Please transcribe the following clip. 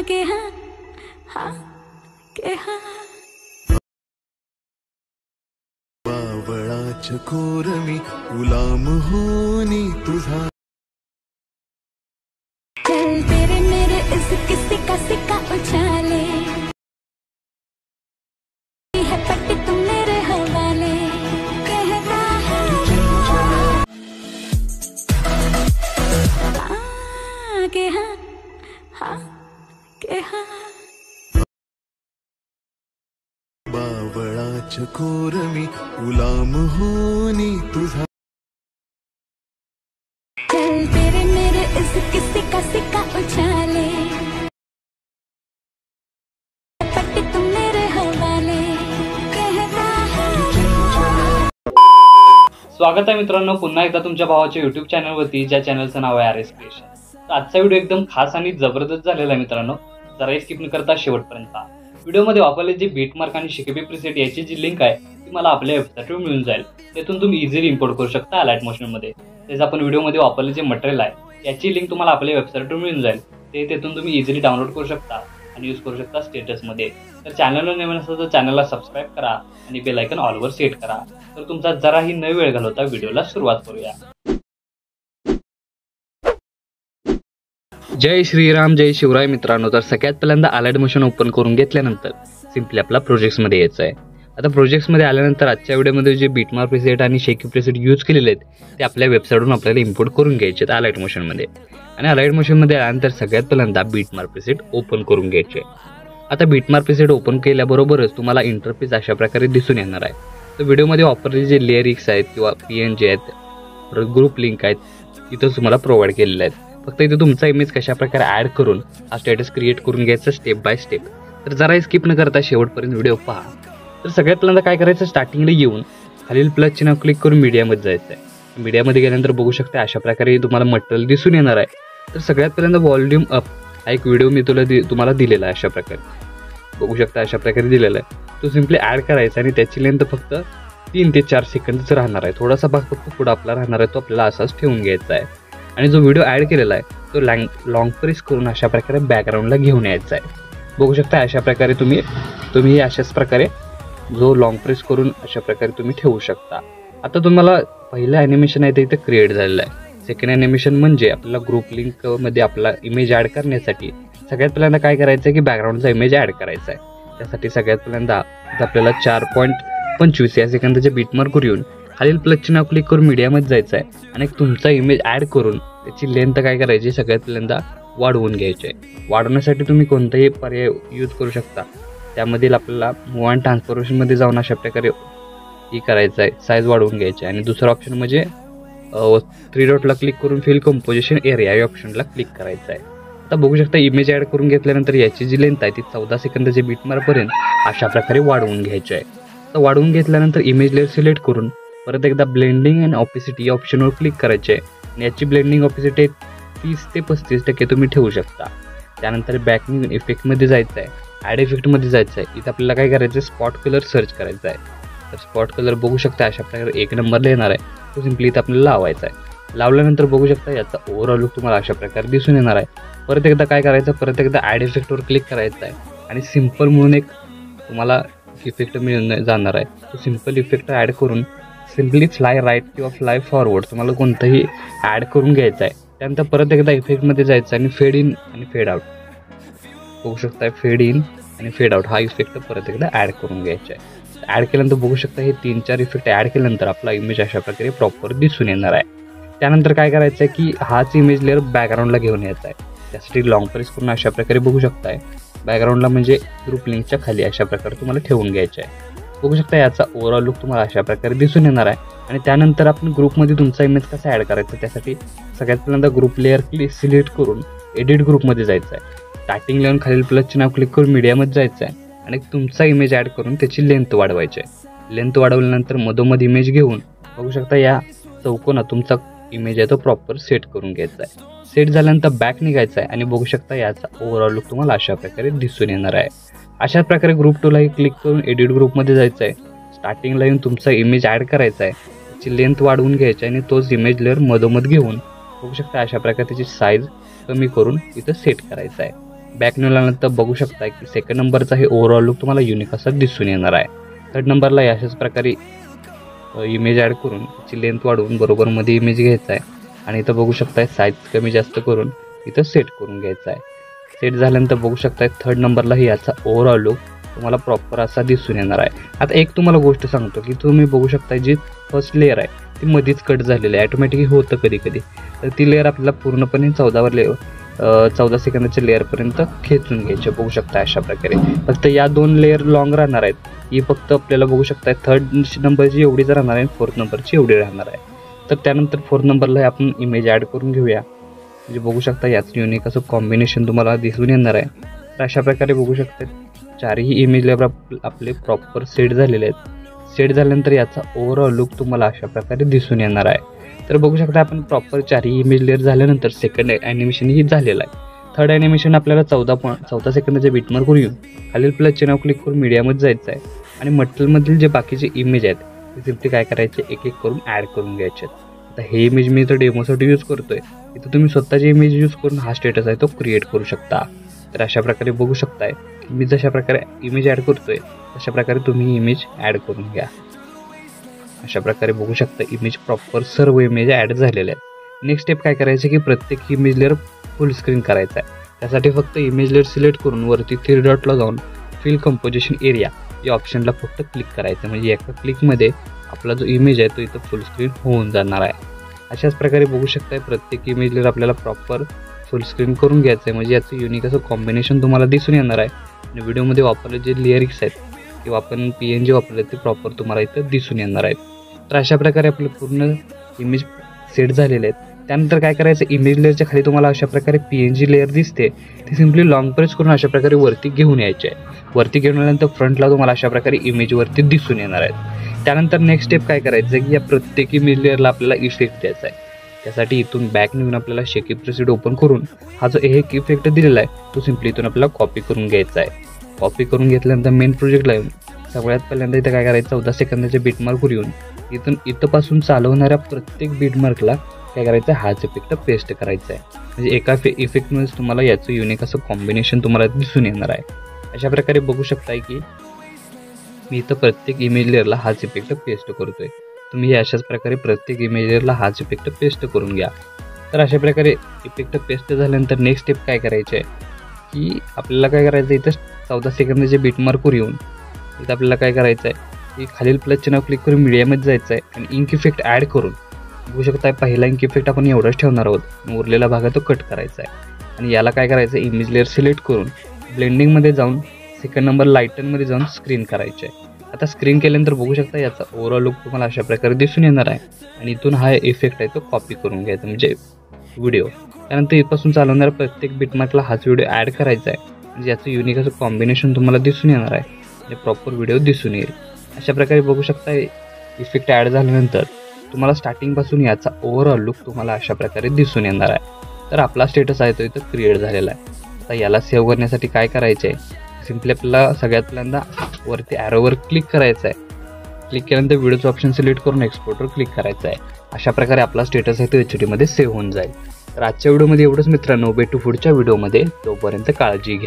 के हाँ हाँ के हाँ बावळाच्या कोरमी गुलाम होनी तुझा चल तेरे मेरे इस किसी का सिक्का उछाले है पट्टी तुम मेरे हवाले कहता है के हाँ हाँ के हाँ बावळाच्या कोरमी गुलाम होनी तुझा चल तेरे मेरे इस किसी का सिक्का उछाले पट्टी तुम मेरे हवाले कहता है। स्वागत आहे मित्रांनो पुन्हा एकदा तुमच्या भावाच्या YouTube चॅनलवरती, ज्या चॅनलचं नाव आहे RS क्रिएशन। तर आजचा व्हिडिओ एकदम खास आणि जबरदस्त झालेला आहे मित्रांनो, जरा स्किप न करता शेवटपर्यंत पहा। व्हिडिओमध्ये वापरले जे बीटमार्क आणि शिकेबी प्रीसेट याची जी लिंक आहे ती मला आपल्या वेबसाईटवर मिळून जाईल, त्यातून तुम्ही इझिली इम्पोर्ट करू शकता अलाइट मोशनमध्ये। तेच आपण व्हिडिओमध्ये वापरले जे मटेरियल आहे याची लिंक तुम्हाला आपल्या वेबसाईटवर मिळून जाईल, तेथून तुम्ही इझिली डाउनलोड करू शकता आणि यूज करू शकता स्टेटसमध्ये। तर चॅनलला नवीन असेल तर चॅनलला सबस्क्राईब करा आणि बेल आयकॉन ऑलवर सेट करा। तर तुमचा जराही न वेळ घालवता व्हिडिओला सुरुवात करूया। जय श्रीराम जय शिवराय मित्रांनो, तर सगळ्यात पहिल्यांदा अलाइट मोशन ओपन करून घेतल्यानंतर सिंपली आपला प्रोजेक्ट्समध्ये यायचं आहे। आता प्रोजेक्ट्समध्ये आल्यानंतर आजच्या व्हिडिओमध्ये जे बीटमार्क प्रीसेट आणि शेकी प्रीसेट यूज केलेले आहेत ते आपल्या वेबसाईटवरून आपल्याला इम्पोर्ट करून घ्यायचे आहेत अलाइट मोशनमध्ये। आणि अलाइट मोशनमध्ये आल्यानंतर सगळ्यात पहिल्यांदा बीटमार्क प्रीसेट ओपन करून घ्यायचे। आता बीटमार्क प्रीसेट ओपन केल्याबरोबरच तुम्हाला इंटरफेस अशा प्रकारे दिसून येणार आहे। तर व्हिडिओमध्ये वापरलेले जे लिरिक्स आहेत किंवा PNG आहेत, ग्रुप लिंक आहेत, इथं तुम्हाला प्रोव्हाइड केलेले आहेत। फक्त इथे तुमचा इमेज कशा प्रकारे ॲड करून हा स्टेटस क्रिएट करून घ्यायचा स्टेप बाय स्टेप। तर जरा स्किप न करता शेवटपर्यंत व्हिडिओ पहा। तर सगळ्यात पहिल्यांदा काय करायचं, स्टार्टिंगला येऊन खालील प्लस चिन्ह क्लिक करून मीडियामध्ये जायचं आहे। मीडियामध्ये गेल्यानंतर बघू शकता अशा प्रकारे तुम्हाला मटेरियल दिसून येणार आहे। तर सगळ्यात पहिल्यांदा व्हॉल्यूम अप हा एक व्हिडिओ मी तुम्हाला दिलेला आहे, अशा प्रकारे बघू शकता अशा प्रकारे दिलेला आहे। तो सिम्पली ॲड करायचा आणि त्याची लेंथ फक्त 3 ते 4 सेकंदच राहणार आहे। थोडासा भाग फक्त पुढे आपला राहणार आहे, तो आपल्याला असाच ठेवून घ्यायचा आहे। आणि जो व्हिडिओ ॲड केलेला आहे तो लॉंग प्रेस करून अशा प्रकारे बॅकग्राऊंडला घेऊन यायचा आहे। बघू शकता अशा प्रकारे तुम्ही अशाच प्रकारे जो लॉंग प्रेस करून अशा प्रकारे तुम्ही ठेवू शकता। आता तुम्हाला पहिलं ॲनिमेशन आहे ते इथे क्रिएट झालेलं आहे। सेकंड ॲनिमेशन म्हणजे आपल्याला ग्रुप लिंकमध्ये आपला इमेज ॲड करण्यासाठी सगळ्यात पहिल्यांदा काय करायचं आहे की बॅकग्राऊंडचा इमेज ॲड करायचा आहे। त्यासाठी सगळ्यात पहिल्यांदा आपल्याला 4.25 या सेकंदाच्या बीटमार्कवर येऊन खालील प्लसचे नाव क्लिक करून मीडियामध्ये जायचं आहे आणि तुमचा इमेज ॲड करून त्याची लेंथ काय करायची सगळ्यात पहिल्यांदा वाढवून घ्यायची आहे। वाढवण्यासाठी तुम्ही कोणताही पर्याय यूज करू शकता। त्यामधील आपल्याला मूव्ह अँड ट्रान्सफॉर्मेशनमध्ये जाऊन अशा प्रकारे ही करायचं आहे, साईज वाढवून घ्यायची आहे। आणि दुसरा ऑप्शन म्हणजे 3 डॉटला क्लिक करून फिल कंपोजिशन एरिया या ऑप्शनला क्लिक करायचं आहे। आता बघू शकता इमेज ॲड करून घेतल्यानंतर याची जी लेंथ आहे ती 14 सेकंदाच्या बीटमार्कपर्यंत अशा प्रकारे वाढवून घ्यायची आहे। तर वाढवून घेतल्यानंतर इमेज लेअर सिलेक्ट करून परत एकदा ब्लेंडिंग अँड ऑपेसिटी या ऑप्शनवर क्लिक करायचे आहे आणि याची ब्लेंडिंग ऑपेसिटी 30 ते 35% तुम्ही ठेवू शकता। त्यानंतर बॅकनिंग इफेक्टमध्ये जायचं आहे, ॲड इफेक्टमध्ये जायचं आहे। इथं आपल्याला काय करायचं आहे, स्पॉट कलर सर्च करायचा आहे। तर स्पॉट कलर बघू शकता अशा प्रकारे 1 नंबरला येणार आहे, तो सिम्पली इथं आपल्याला लावायचा आहे। लावल्यानंतर बघू शकता याचा ओव्हरऑल लुक तुम्हाला अशा प्रकारे दिसून येणार आहे। परत एकदा काय करायचं, परत एकदा ॲड इफेक्टवर क्लिक करायचं आहे आणि सिम्पल म्हणून एक तुम्हाला इफेक्ट मिळून जाणार आहे। तो सिम्पल इफेक्ट ॲड करून सिम्पली फ्लाय राईट किंवा फ्लाय फॉरवर्ड तुम्हाला कोणतंही ॲड करून घ्यायचं आहे। त्यानंतर परत एकदा इफेक्टमध्ये जायचं आणि फेड इन आणि फेड आउट बघू शकता, फेड इन आणि फेड आउट हा इफेक्ट परत एकदा ॲड करून घ्यायचा आहे। ॲड केल्यानंतर बघू शकता हे 3-4 इफेक्ट ॲड केल्यानंतर आपला इमेज अशा प्रकारे प्रॉपर दिसून येणार आहे। त्यानंतर काय करायचं आहे की हाच इमेज लेअर बॅकग्राऊंडला घेऊन यायचा आहे। त्यासाठी लॉंग प्रेस करून अशा प्रकारे बघू शकताय बॅकग्राऊंडला म्हणजे ग्रुप लिंकच्या खाली अशा प्रकारे तुम्हाला ठेवून घ्यायचं आहे। बघू शकता याचा ओव्हरऑल लुक तुम्हाला अशा प्रकारे दिसून येणार आहे। आणि त्यानंतर आपण ग्रुपमध्ये तुमचा इमेज कसा ॲड करायचा त्यासाठी सगळ्यात पहिल्यांदा ग्रुप लेअर सिलेक्ट करून एडिट ग्रुपमध्ये जायचं आहे। स्टार्टिंग लेअर खालील प्लसचे नाव क्लिक करून मीडियामध्ये जायचं आहे आणि तुमचा इमेज ॲड करून त्याची लेंथ वाढवायची आहे। लेंथ वाढवल्यानंतर मधोमध इमेज घेऊन बघू शकता या चौकोनात तुमचा इमेज आहे तो प्रॉपर सेट करून घ्यायचा आहे। सेट झाल्यानंतर बॅक निघायचा आहे आणि बघू शकता याचा ओव्हरऑल लुक तुम्हाला अशा प्रकारे दिसून येणार आहे। अशाच प्रकारे ग्रुप 2लाही क्लिक करून एडिट ग्रुपमध्ये जायचं आहे। स्टार्टिंगला येऊन तुमचा इमेज ॲड करायचा आहे, त्याची लेंथ वाढवून घ्यायची आणि तोच इमेज लेअर मधोमध घेऊन बघू शकता अशा प्रकारे त्याची साईज कमी करून इथं सेट करायचा आहे। बॅक निघाल्यानंतर बघू शकता की सेकंड नंबरचा हे ओव्हरऑल लुक तुम्हाला युनिक असा दिसून येणार आहे. थर्ड नंबरला अशाच प्रकारे इमेज ॲड करून त्याची लेंथ वाढवून बरोबर मध्ये इमेज घ्यायचा आहे आणि इथं बघू शकताय साईज कमी जास्त करून इथं सेट करून घ्यायचा आहे. सेट झाल्यानंतर बघू शकताय थर्ड नंबरलाही याचा ओव्हरऑल लुक तुम्हाला प्रॉपर असा दिसून येणार आहे. आता एक तुम्हाला गोष्ट सांगतो की तुम्ही बघू शकता जी फर्स्ट लेअर आहे ती मध्येच कट झालेली आहे. ॲटोमॅटिकली होतं कधी कधी, तर ती लेअर आपल्याला पूर्णपणे 14 सेकंदाच्या लेअरपर्यंत खेचून घ्यायचे. बघू शकता अशा प्रकारे फक्त या 2 लेअर लॉंग राहणार आहेत. ही फक्त आपल्याला बघू शकता थर्ड नंबरची एवढीच राहणार आहे, फोर्थ नंबरची एवढी राहणार आहे. तर त्यानंतर फोर्थ नंबरला आपण इमेज ॲड करून घेऊया. म्हणजे बघू शकता याचं युनिक असं कॉम्बिनेशन तुम्हाला दिसून येणार आहे. तर अशा प्रकारे बघू शकता चारही इमेज लेअर आपले प्रॉपर सेट झालेले आहेत. सेट झाल्यानंतर याचा ओव्हरऑल लुक तुम्हाला अशा प्रकारे दिसून येणार आहे. तर बघू शकता आपण प्रॉपर चारही इमेज लेअर झाल्यानंतर सेकंड ॲनिमेशनही झालेलं आहे. थर्ड ॲनिमेशन आपल्याला 14 सेकंदाच्या बीटमार्कवर येऊन खालील प्लस चिन्हावर क्लिक करून मीडियामध्ये जायचं आहे आणि मटेरियलमधील जे बाकीचे इमेज आहेत ते सिम्पली काय करायचे एक एक करून ॲड करून घ्यायचे आहेत. आता हे इमेज मी इथं डेमोसाठी यूज करतोय. इथं तुम्ही स्वतःचे इमेज यूज करून हा स्टेटस आहे तो क्रिएट करू शकता. तर अशा प्रकारे बघू शकताय मी जशा प्रकारे इमेज ॲड करतोय तशा प्रकारे तुम्ही इमेज ॲड करून घ्या. अशा प्रकारे बघू शकता इमेज प्रॉपर सर्व इमेज ॲड झालेले आहेत. नेक्स्ट स्टेप काय करायचं की प्रत्येक इमेज लेअर फुल स्क्रीन करायचा आहे. त्यासाठी फक्त इमेज लेअर सिलेक्ट करून वरती 3 डॉटला जाऊन फिल कंपोजिशन एरिया या ऑप्शनला फक्त क्लिक करायचं. म्हणजे एका क्लिकमध्ये आपला जो इमेज आहे तो इथं फुल स्क्रीन होऊन जाणार आहे. अशाच प्रकारे बघू शकताय प्रत्येक इमेज लेअर आपल्याला प्रॉपर फुल स्क्रीन करून घ्यायचं आहे. म्हणजे याचं युनिक असं कॉम्बिनेशन तुम्हाला दिसून येणार आहे. आणि व्हिडिओमध्ये वापरले जे लिरिक्स आहेत किंवा आपण PNG वापरले ते प्रॉपर तुम्हाला इथं दिसून येणार आहेत. तर अशा प्रकारे आपले पूर्ण इमेज सेट झालेले आहेत. त्यानंतर काय करायचं इमेज लेअरच्या खाली तुम्हाला अशा प्रकारे PNG लेअर दिसते ती सिम्पली लॉंग प्रेस करून अशा प्रकारे वरती घेऊन यायचे आहे. वरती घेऊन आल्यानंतर फ्रंटला तुम्हाला अशा प्रकारे इमेजवरती दिसून येणार आहेत. त्यानंतर नेक्स्ट स्टेप काय करायचं की या प्रत्येक इमेज लेअरला आपल्याला इफेक्ट द्यायचा आहे. त्यासाठी इथून बॅक निघून आपल्याला शेकी प्रेसेट ओपन करून हा जो एक इफेक्ट दिलेला आहे तो सिम्पली इथून आपल्याला कॉपी करून घ्यायचा आहे. कॉपी करून घेतल्यानंतर मेन प्रोजेक्टला येऊन सगळ्यात पहिल्यांदा इथं काय करायचं 14 सेकंदाच्या बीटमार्कवर येऊन इथपासून चालवणाऱ्या प्रत्येक बीटमार्कला काय करायचं हाच इफेक्ट पेस्ट करायचा आहे. म्हणजे एका इफेक्टमध्येच तुम्हाला याचं युनिक असं कॉम्बिनेशन तुम्हाला दिसून येणार आहे. अशा प्रकारे बघू शकताय की मी इथं प्रत्येक इमेज लेअरला हाच इफेक्ट पेस्ट करतोय. तुम्ही अशाच प्रकारे प्रत्येक इमेज लेअरला हाच इफेक्ट पेस्ट करून घ्या. तर अशा प्रकारे इफेक्ट पेस्ट झाल्यानंतर नेक्स्ट स्टेप काय करायचे आहे की आपल्याला काय करायचं इथं 14 सेकंदाच्या बीटमार्कवर येऊन इथं आपल्याला काय करायचं आहे की खालील प्लस चिन्ह क्लिक करून मीडियामध्ये जायचं आहे आणि इंक इफेक्ट ॲड करून बघू शकता पहिला इंक इफेक्ट आपण एवढंच ठेवणार आहोत. उरलेला भाग तो कट करायचा आहे आणि याला काय करायचं इमेज लेअर सिलेक्ट करून ब्लेंडिंगमध्ये जाऊन सेकंड नंबर लाईटनमध्ये जाऊन स्क्रीन करायचे आहे. आता स्क्रीन केल्यानंतर बघू शकता याचा ओव्हरऑल लुक तुम्हाला अशा प्रकारे दिसून येणार आहे. आणि इथून हा इफेक्ट आहे तो कॉपी करून घ्यायचा म्हणजे व्हिडिओ. त्यानंतर इथपासून चालवणाऱ्या प्रत्येक बीटमार्कला हाच व्हिडिओ ॲड करायचा आहे. म्हणजे याचं युनिक असं कॉम्बिनेशन तुम्हाला दिसून येणार आहे. म्हणजे प्रॉपर व्हिडिओ दिसून येईल. अशा प्रकारे बघू शकता इफेक्ट ॲड झाल्यानंतर तुम्हाला स्टार्टिंगपासून याचा ओव्हरऑल लुक तुम्हाला अशा प्रकारे दिसून येणार आहे. तर आपला स्टेटस आहे तो इथं क्रिएट झालेला आहे. आता याला सेव्ह करण्यासाठी काय करायचं आहे सिम्पली आपल्याला सगळ्यात पहिल्यांदा वरती ॲरोवर क्लिक करायचं आहे. क्लिक केल्यानंतर व्हिडिओचं ऑप्शन सिलेक्ट करून एक्सपोर्टवर क्लिक करायचं आहे. अशा प्रकारे आपला स्टेटस आहे तो HD मध्ये सेव्ह होऊन जाईल. तर आजच्या व्हिडिओमध्ये एवढंच मित्रांनो. भेटू पुढच्या व्हिडिओमध्ये. तोपर्यंत काळजी घ्या.